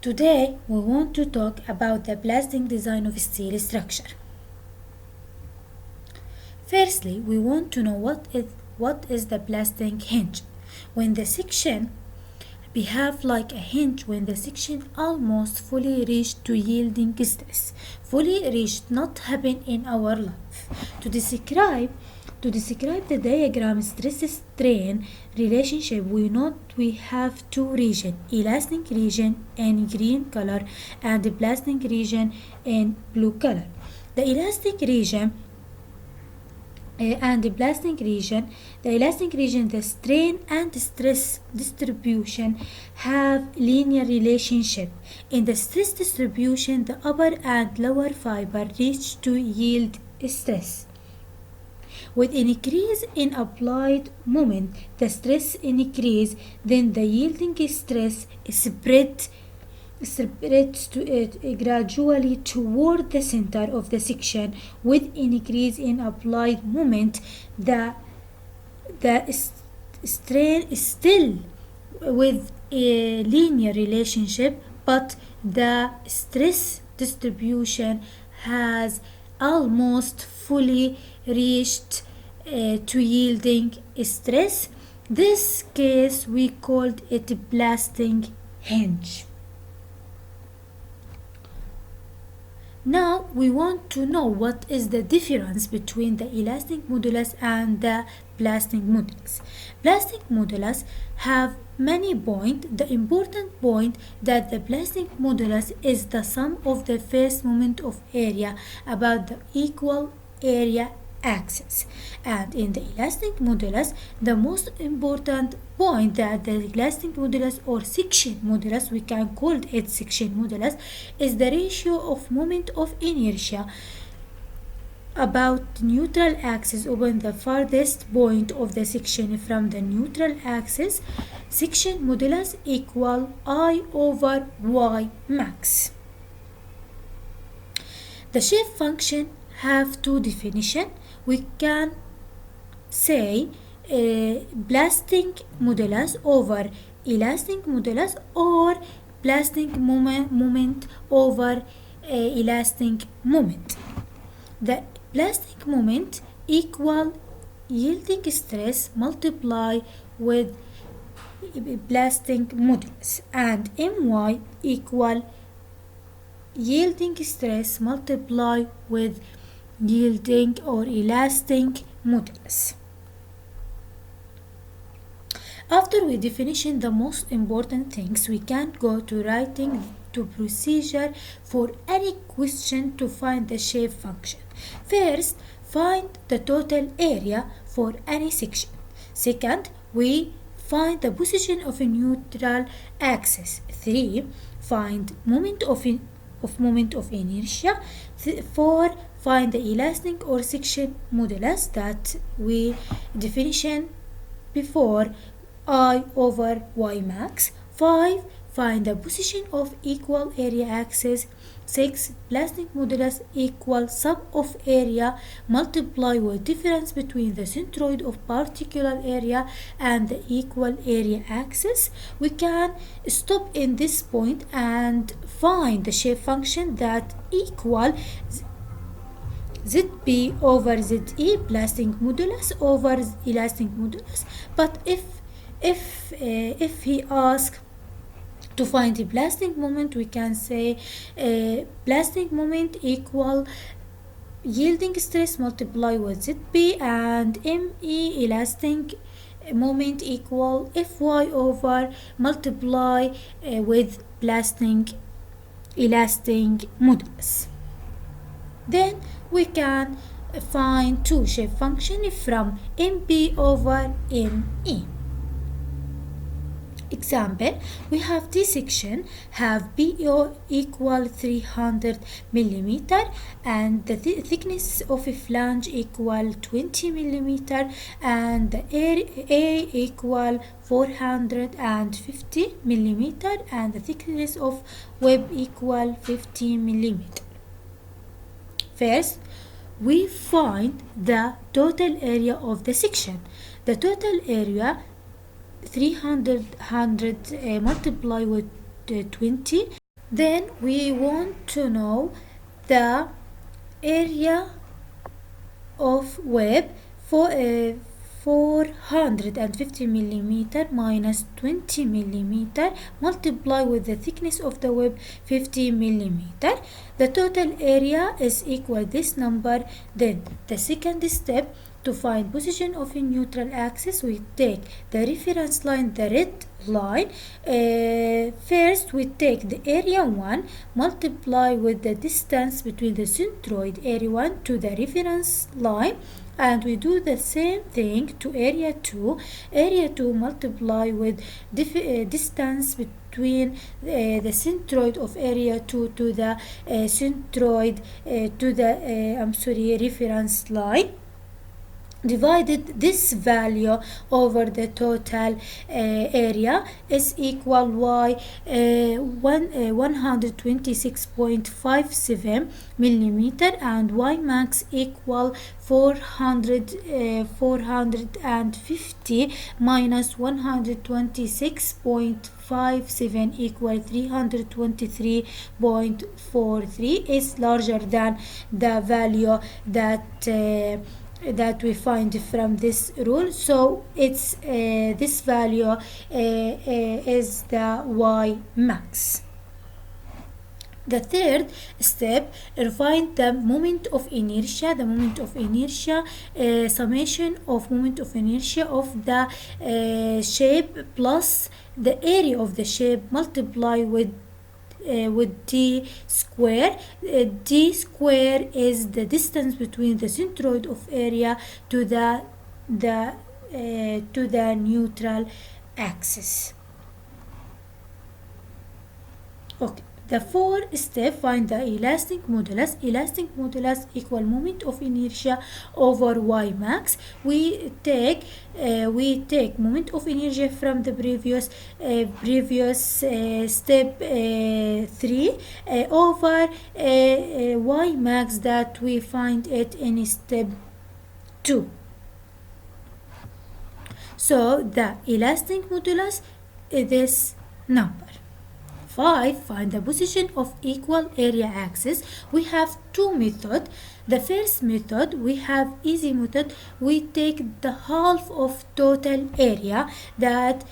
Today we want to talk about the blasting design of steel structure. Firstly, we want to know what is the blasting hinge. When the section behave like a hinge, when the section almost fully reached to yielding stress. Fully reached not happen in our life. To describe the diagram stress-strain relationship, we note we have two regions, elastic region in green color and the blasting region in blue color. The elastic region and the blasting region, the strain and stress distribution have linear relationship. In the stress distribution, the upper and lower fiber reach to yield stress. With increase in applied moment, the stress increase, then the yielding stress spreads gradually toward the center of the section. With increase in applied moment, the strain is still with a linear relationship, but the stress distribution has almost fully reached to yielding stress. This case we called it blasting hinge. Now we want to know what is the difference between the elastic modulus and the blasting modulus. Blasting modulus have many points. The important point that the blasting modulus is the sum of the first moment of area about the equal area axis, and in the elastic modulus the most important point that the elastic modulus or section modulus, we can call it section modulus, is the ratio of moment of inertia about neutral axis upon the farthest point of the section from the neutral axis. Section modulus equal I over y max. The shape function have two definitions. We can say blasting modulus over elastic modulus, or blasting moment over elastic moment. The blasting moment equal yielding stress multiply with blasting modulus, and my equal yielding stress multiply with yielding or elastic modulus. After we definition the most important things, we can go to writing to procedure for any question to find the shape function. First, find the total area for any section. Second, we find the position of a neutral axis. 3. Find moment of inertia. 4. Find the elastic or section modulus that we definition before, I over y max. 5. Find the position of equal area axis. 6. Blasting modulus equal sum of area multiply with difference between the centroid of particular area and the equal area axis. We can stop in this point and find the shape function that equal ZB over ZE, blasting modulus over elastic modulus. But if he asks to find the blasting moment, we can say blasting moment equal yielding stress multiply with ZB, and ME elastic moment equal Fy over multiply with blasting elastic modulus. Then we can find two shape function from MB over ME. Example, we have this section have BO equal 300 millimeter and the thickness of a flange equal 20 millimeter and the A equal 450 millimeter and the thickness of web equal 15 millimeter. First, we find the total area of the section. The total area 300 multiply with 20 Then we want to know the area of web for 450 millimeter minus 20 millimeter multiply with the thickness of the web 50 millimeter. The total area is equal this number. Then the second step, to find position of a neutral axis, we take the reference line, the red line. First we take the area 1 multiply with the distance between the centroid area 1 to the reference line, and we do the same thing to area 2. Area 2 multiply with distance between the centroid of area 2 to the centroid to the reference line, divided this value over the total area is equal y 126.57 millimeter, and y max equal 450 minus 126.57 equal 323.43 is larger than the value that we find from this rule. So it's this value is the y max. The third step, find the moment of inertia. The moment of inertia, summation of moment of inertia of the shape plus the area of the shape multiply with d square. D square is the distance between the centroid of area to the neutral axis. Okay. The fourth step, find the elastic modulus. Elastic modulus equal moment of inertia over y max. We take moment of inertia from the previous step 3 over y max that we find it in step 2. So the elastic modulus is this number. 5. Find the position of equal area axis. We have two methods. The first method, we have easy method. We take the half of total area that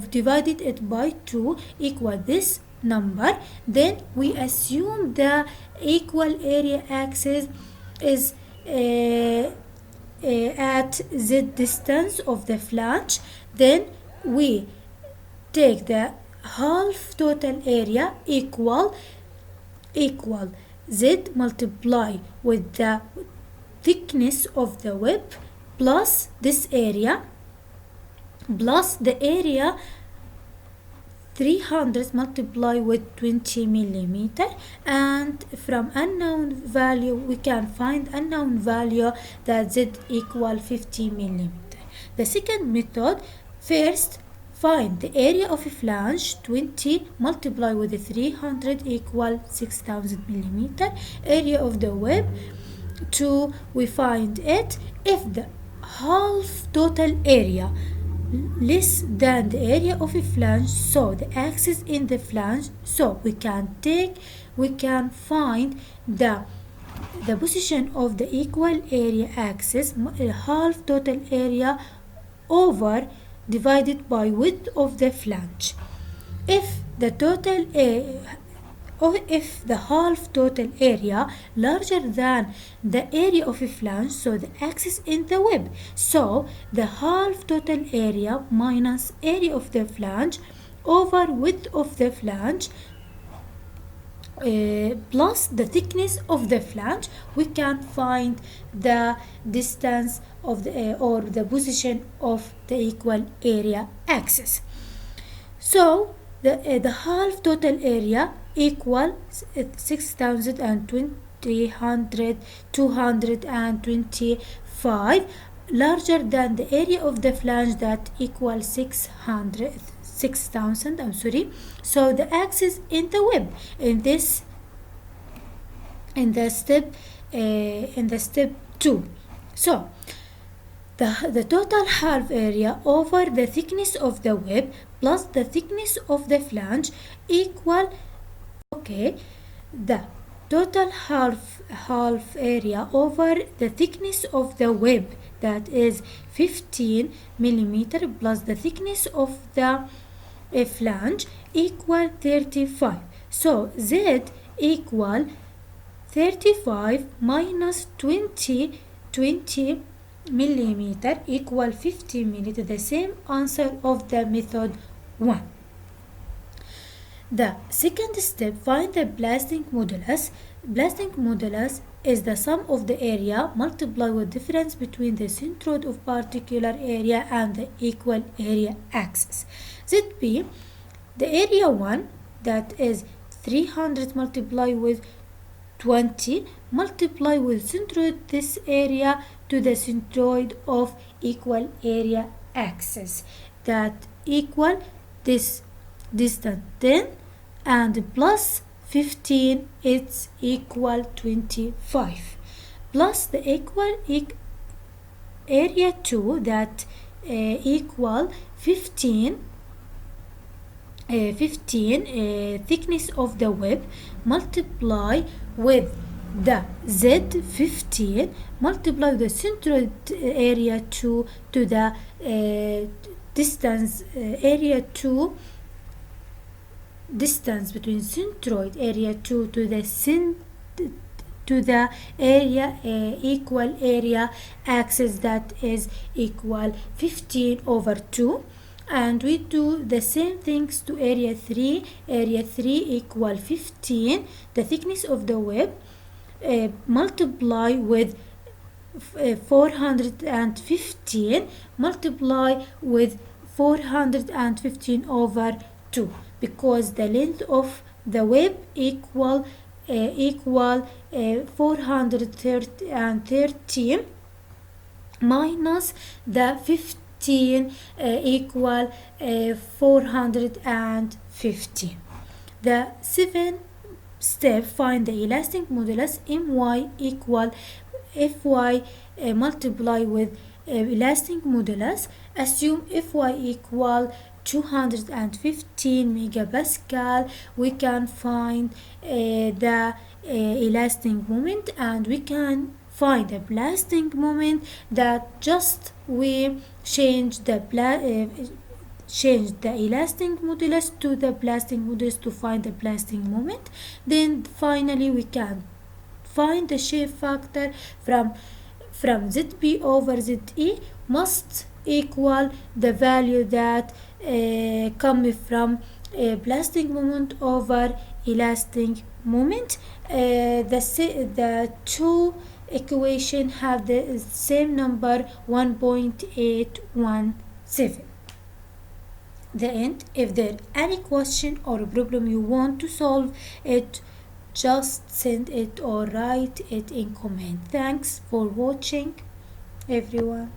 divided it by 2 equal this number. Then we assume the equal area axis is at z distance of the flange. Then we take the half total area equal z multiply with the thickness of the web plus this area plus the area 300 multiply with 20 millimeter, and from unknown value we can find unknown value that z equal 50 millimeter. The second method, first find the area of a flange 20 multiply with the 300 equal 6000 millimeter. Area of the web 2, we find it if the half total area less than the area of a flange, so the axis in the flange, so we can find the position of the equal area axis, half total area over divided by width of the flange. If the half total area larger than the area of a flange, so the axis in the web, so the half total area minus area of the flange over width of the flange plus the thickness of the flange, we can find the distance of the or the position of the equal area axis. So the half total area equal 225 larger than the area of the flange that equals 6000. So the axis in the web in the step 2. So the total half area over the thickness of the web plus the thickness of the flange equal Okay, the total half area over the thickness of the web, that is 15 millimeter, plus the thickness of the flange equal 35. So Z equal 35 minus 20 millimeter equal 15 millimeter, the same answer of the method 1. The second step, find the blasting modulus. Blasting modulus is the sum of the area multiplied with difference between the centroid of particular area and the equal area axis. ZB, the area 1, that is 300 multiplied with 20 multiply with centroid this area to the centroid of equal area axis, that equal this distance 10 and plus 15, it's equal 25, plus the equal area 2, that equal 15 thickness of the web multiply with the Z15 multiply the centroid area 2 to the distance area 2, distance between centroid area 2 to the area equal area axis, that is equal 15 over 2. And we do the same things to area 3. Area 3 equal 15, the thickness of the web, multiply with 415 multiply with 415 over 2, because the length of the web equal 413 minus the 15 equal 415. The seventh step, find the elastic modulus. My equal Fy multiply with elastic modulus. Assume Fy equal 215 megapascal. We can find the elastic moment, and we can find the blasting moment, that just we change the elastic modulus to the blasting modulus to find the blasting moment. Then finally we can find the shape factor from ZB over ZE must equal the value that come from blasting moment over elastic moment. The two equation have the same number, 1.817. The end. If there any question or problem you want to solve it, just send it or write it in comment. Thanks for watching, everyone.